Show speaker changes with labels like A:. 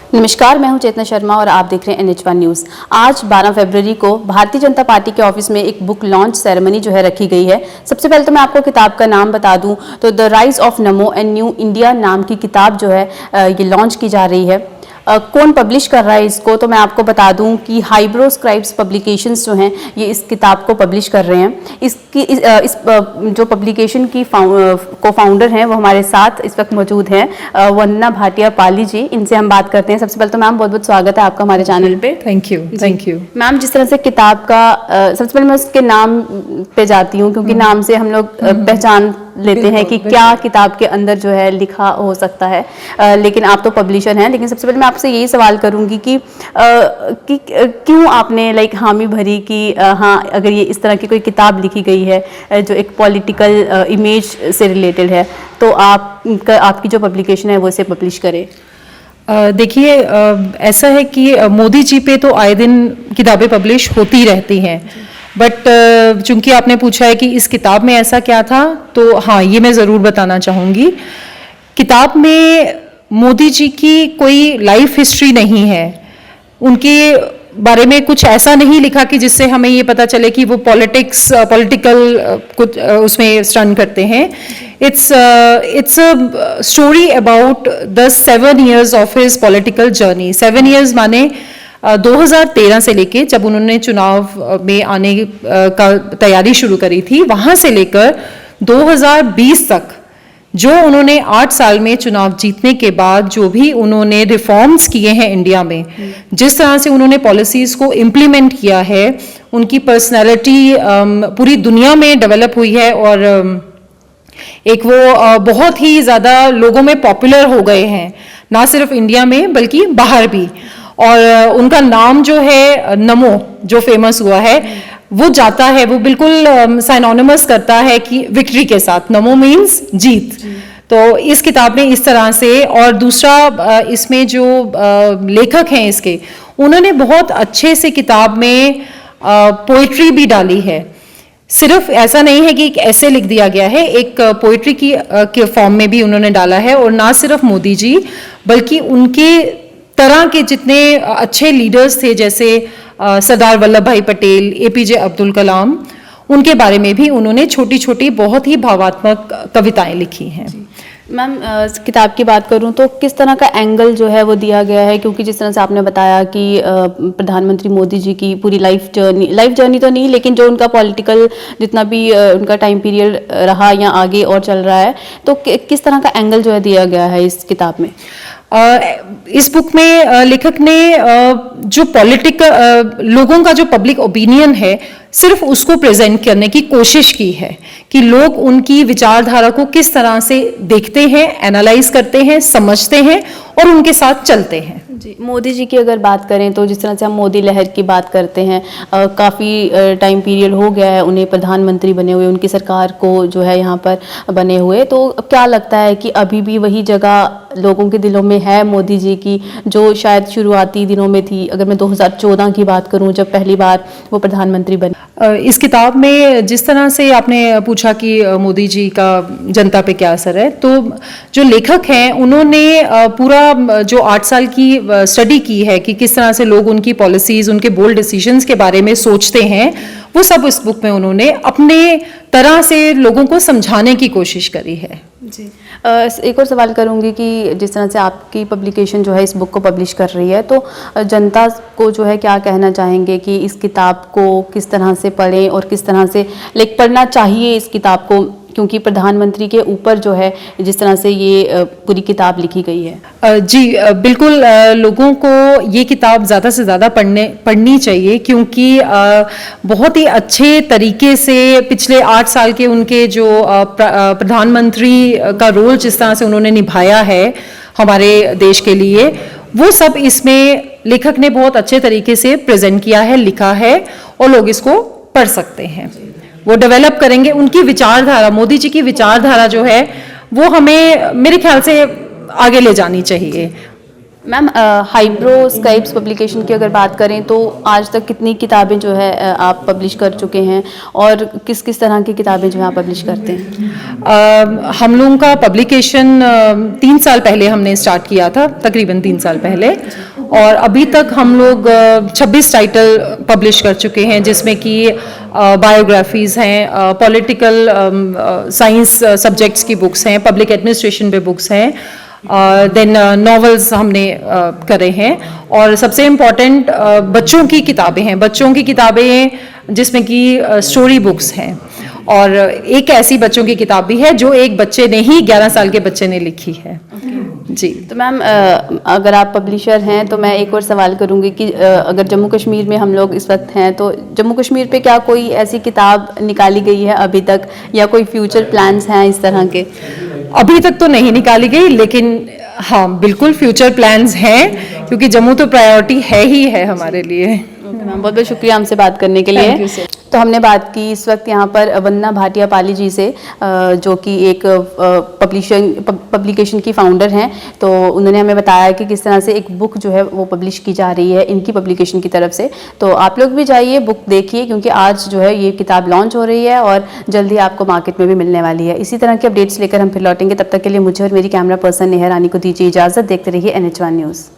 A: नमस्कार, मैं हूं चेतना शर्मा और आप देख रहे हैं NH1 न्यूज़। आज 12 फरवरी को भारतीय जनता पार्टी के ऑफिस में एक बुक लॉन्च सेरेमनी जो है रखी गई है। सबसे पहले तो मैं आपको किताब का नाम बता दूं तो the rise of NaMo and new India नाम की किताब जो है ये लॉन्च की जा रही है। कौन पब्लिश कर रहा है इसको, तो मैं आपको बता दूं कि हाइब्रो स्क्राइब्स पब्लिकेशंस जो हैं ये इस किताब को पब्लिश कर रहे हैं। इस जो पब्लिकेशन की को फाउंडर हैं वो हमारे साथ इस वक्त मौजूद हैं, वंदना भाटिया पाली जी। इनसे हम बात करते हैं। सबसे पहले तो मैम बहुत बहुत स्वागत है आपका हमारे चैनल पे।
B: थैंक यू
A: मैम, जिस तरह से किताब का सबसे पहले मैं उसके नाम पे जाती हूँ, क्योंकि नाम से हम लोग पहचान लेते हैं कि क्या किताब के अंदर जो है लिखा हो सकता है, लेकिन आप तो पब्लिशर हैं। लेकिन सबसे पहले मैं आपसे यही सवाल करूंगी कि क्यों आपने हामी भरी कि हाँ, अगर ये इस तरह की कोई किताब लिखी गई है जो एक पॉलिटिकल इमेज से रिलेटेड है, तो आपकी जो पब्लिकेशन है वो इसे पब्लिश करे।
B: देखिए, ऐसा है कि मोदी जी पे तो आए दिन किताबें पब्लिश होती रहती हैं, बट चूंकि आपने पूछा है कि इस किताब में ऐसा क्या था, तो हाँ, ये मैं ज़रूर बताना चाहूँगी। किताब में मोदी जी की कोई लाइफ हिस्ट्री नहीं है, उनके बारे में कुछ ऐसा नहीं लिखा कि जिससे हमें ये पता चले कि वो पॉलिटिकल कुछ उसमें स्टन करते हैं। It's a story about the 7 years of his political journey. 7 years माने 2013 से लेके जब उन्होंने चुनाव में आने का तैयारी शुरू करी थी, वहां से लेकर 2020 तक जो उन्होंने 8 साल में चुनाव जीतने के बाद जो भी उन्होंने रिफॉर्म्स किए हैं इंडिया में, जिस तरह से उन्होंने पॉलिसीज को इम्प्लीमेंट किया है, उनकी पर्सनैलिटी पूरी दुनिया में डेवलप हुई है और एक वो बहुत ही ज़्यादा लोगों में पॉपुलर हो गए हैं, ना सिर्फ इंडिया में बल्कि बाहर भी। और उनका नाम जो है नमो जो फेमस हुआ है, वो जाता है, वो बिल्कुल साइनोनिमस करता है कि विक्ट्री के साथ। नमो मीन्स जीत। तो इस किताब में इस तरह से, और दूसरा इसमें जो लेखक हैं इसके, उन्होंने बहुत अच्छे से किताब में पोइट्री भी डाली है। सिर्फ ऐसा नहीं है कि एक ऐसे लिख दिया गया है, एक पोइट्री के फॉर्म में भी उन्होंने डाला है। और ना सिर्फ मोदी जी बल्कि उनके तरह के जितने अच्छे लीडर्स थे, जैसे सरदार वल्लभ भाई पटेल, APJ अब्दुल कलाम, उनके बारे में भी उन्होंने छोटी छोटी बहुत ही भावात्मक कविताएं लिखी हैं।
A: मैम, किताब की बात करूं तो किस तरह का एंगल जो है वो दिया गया है, क्योंकि जिस तरह से आपने बताया कि प्रधानमंत्री मोदी जी की पूरी लाइफ जर्नी तो नहीं, लेकिन जो उनका पॉलिटिकल जितना भी उनका टाइम पीरियड रहा या आगे और चल रहा है, तो किस तरह का एंगल जो है दिया गया है इस किताब में।
B: इस बुक में लेखक ने जो लोगों का जो पब्लिक ओपिनियन है, सिर्फ उसको प्रेजेंट करने की कोशिश की है कि लोग उनकी विचारधारा को किस तरह से देखते हैं, एनालाइज करते हैं, समझते हैं और उनके साथ चलते हैं।
A: जी, मोदी जी की अगर बात करें तो जिस तरह से हम मोदी लहर की बात करते हैं, काफ़ी टाइम पीरियड हो गया है उन्हें प्रधानमंत्री बने हुए, उनकी सरकार को जो है यहाँ पर बने हुए, तो क्या लगता है कि अभी भी वही जगह लोगों के दिलों में है मोदी जी की, जो शायद शुरुआती दिनों में थी। अगर मैं 2014 की बात करूँ, जब पहली बार वो प्रधानमंत्री बने।
B: इस किताब में जिस तरह से आपने पूछा कि मोदी जी का जनता पे क्या असर है, तो जो लेखक हैं उन्होंने पूरा जो 8 साल की स्टडी की है कि किस तरह से लोग उनकी पॉलिसीज, उनके बोल्ड डिसीजंस के बारे में सोचते हैं, वो सब इस बुक में उन्होंने अपने तरह से लोगों को समझाने की कोशिश करी है।
A: जी, एक और सवाल करूंगी कि जिस तरह से आपकी पब्लिकेशन जो है इस बुक को पब्लिश कर रही है, तो जनता को जो है क्या कहना चाहेंगे कि इस किताब को किस तरह से पढ़ें और किस तरह से पढ़ना चाहिए इस किताब को, क्योंकि प्रधानमंत्री के ऊपर जो है जिस तरह से ये पूरी किताब लिखी गई है।
B: जी बिल्कुल, लोगों को ये किताब ज़्यादा से ज़्यादा पढ़नी चाहिए, क्योंकि बहुत ही अच्छे तरीके से पिछले 8 साल के उनके जो प्रधानमंत्री का रोल जिस तरह से उन्होंने निभाया है हमारे देश के लिए, वो सब इसमें लेखक ने बहुत अच्छे तरीके से प्रेजेंट किया है, लिखा है, और लोग इसको पढ़ सकते हैं। वो डेवलप करेंगे उनकी विचारधारा, मोदी जी की विचारधारा जो है वो हमें, मेरे ख्याल से, आगे ले जानी चाहिए।
A: मैम हाइब्रो स्क्राइब्स पब्लिकेशन की अगर बात करें तो आज तक कितनी किताबें जो है आप पब्लिश कर चुके हैं और किस किस तरह की किताबें जो है आप पब्लिश करते हैं?
B: हम लोगों का पब्लिकेशन 3 साल पहले हमने स्टार्ट किया था, तकरीबन 3 साल पहले, और अभी तक हम लोग 26 टाइटल पब्लिश कर चुके हैं, जिसमें कि बायोग्राफीज़ हैं, पॉलिटिकल साइंस सब्जेक्ट्स की बुक्स हैं, पब्लिक एडमिनिस्ट्रेशन पे बुक्स हैं, देन नॉवेल्स हमने करे हैं, और सबसे इम्पॉर्टेंट बच्चों की किताबें हैं, बच्चों की किताबें जिसमें कि स्टोरी बुक्स हैं, और एक ऐसी बच्चों की किताब भी है जो एक बच्चे ने ही 11 साल के बच्चे ने लिखी है। जी।
A: तो मैम अगर आप पब्लिशर हैं तो मैं एक और सवाल करूंगी कि अगर जम्मू कश्मीर में हम लोग इस वक्त हैं तो जम्मू कश्मीर पे क्या कोई ऐसी किताब निकाली गई है अभी तक, या कोई फ्यूचर प्लान्स हैं इस तरह के?
B: अभी तक तो नहीं निकाली गई, लेकिन हाँ बिल्कुल फ्यूचर प्लान्स हैं, क्योंकि जम्मू तो प्रायोरिटी है ही है हमारे लिए।
A: मैम बहुत बहुत शुक्रिया हमसे बात करने के लिए। तो हमने बात की इस वक्त यहाँ पर वंदना भाटिया पाली जी से, जो कि एक पब्लिकेशन की फाउंडर हैं। तो उन्होंने हमें बताया कि किस तरह से एक बुक जो है वो पब्लिश की जा रही है इनकी पब्लिकेशन की तरफ से। तो आप लोग भी जाइए, बुक देखिए, क्योंकि आज जो है ये किताब लॉन्च हो रही है और जल्दी आपको मार्केट में भी मिलने वाली है। इसी तरह के अपडेट्स लेकर हम फिर लौटेंगे, तब तक के लिए मुझे और मेरी कैमरा पर्सन नेहा रानी को दीजिए इजाज़त। देखते रहिए NH1 न्यूज़।